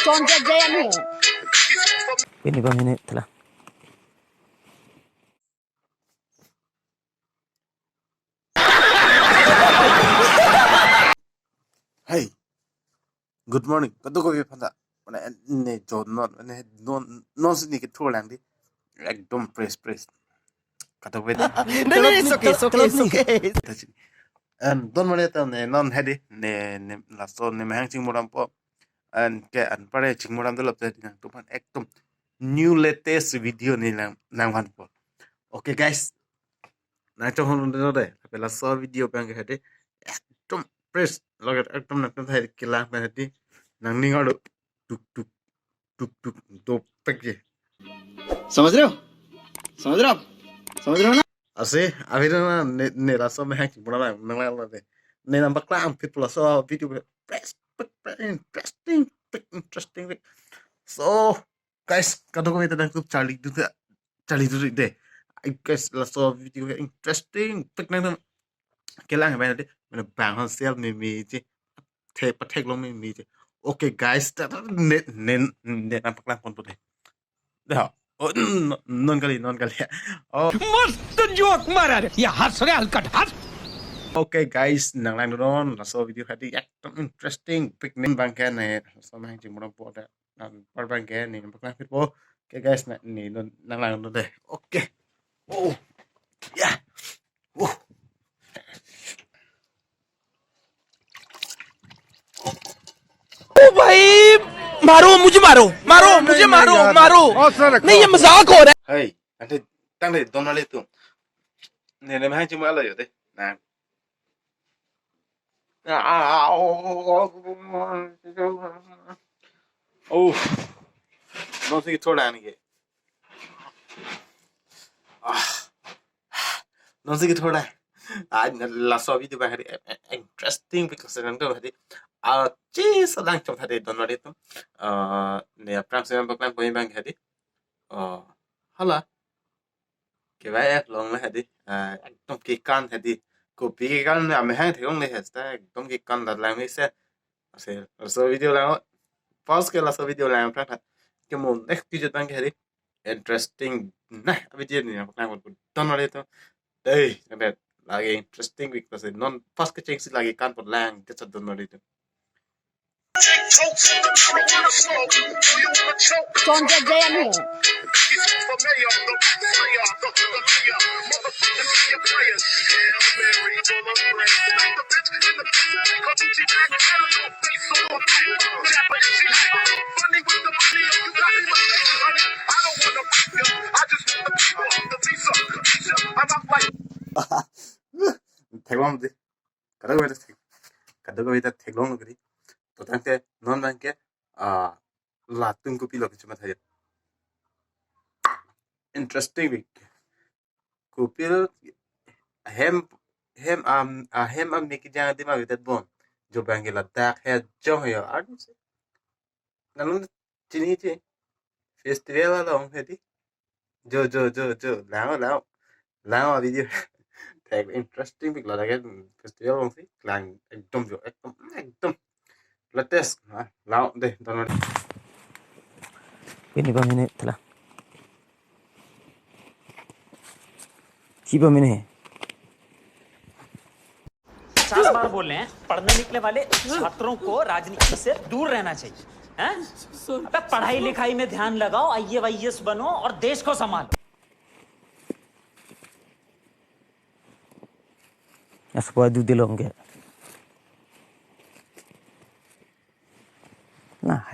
Con Lahenlo. Ini bang ini telah. Hey, good morning. Kado ko panda. Mana ne jo non sini ke thua lang di. Ekdom press. Kado ko. It's okay. And don mana ta ne non hedi ne Lason ne mahang ching moram po. And ke an pare ching moram do lapte ding to pan ekdom new latest video ni lang han po. Okay guys. Na to hon do de. Pela so video pang ke hedi. Ekdom press logat ekdom na ta hedi kilang pa hedi. Nang ningal tuk दो तक ये समझ रहे हो ना असे अभी ना ने रास्ता में है कि बड़ा नंगला वाला ने नंबर क्लाम फिर plus video press interesting so guys kado ko ito nang Charlie dे guys last video interesting pek nang kelang ba natin mana bang han sel mi je patek long mi je okay guys ne nampak lang pun putih dah oh non kali oh मस्त joke मारा रे या हंस रे हलकट हंस okay guys nang lang don so video hadi ekdom interesting picnic bangken ne so mang jing mo po da par bangken ni bakla fit po okay guys ni nang lang don deh okay oh yeah oh ओ भाई मारो मुझे मारो नहीं ये मजाक हो रहा है hey nanti tang deh don itu ne mang jing mo ala yo deh nah oh non si thoda नहीं non si thoda आज लास्ट वीडियो में हरी इंटरेस्टिंग बिकॉज़ नंग हरी ची सदांग चम हरी दोनों रे तो ने प्रांग से बकलां कोई बैंग हरी हला के भाई लोंग में हरी एकदम की कान हरी को भी कान में हमें हैं थे ले हस्ता एकदम की कान लग में से सो वीडियो ला पॉज के लास्ट वीडियो ला प्रांग के मो नेक्स्ट वीडियो बैंग हरी इंटरेस्टिंग ना वीडियो नहीं बकलां को दोनों रे तो ए lagi interesting because non pas kecing sih lagi kan lang kita dono itu Con Lahenlo. 태광 돼 가다가 이다 태광 그리 또 당때 non banke latung ko pilo kichuma thaya interesting week ko pil hem ne ki jang di ma vitat bon jo banke ladak hai jo hai art se nalung chini che festival la ong hedi jo lao video tag interesting week la lagi festival ong si lang ekdom latest lao deh dono Ini bang ini telah. Siapa ini? 50 बार बोल रहे हैं पढ़ने निकले वाले छात्रों को राजनीति से दूर रहना चाहिए हैं? अबे पढ़ाई लिखाई में ध्यान लगाओ आईएएस बनो और देश को संभालो Asal adu dilong ke? Nah,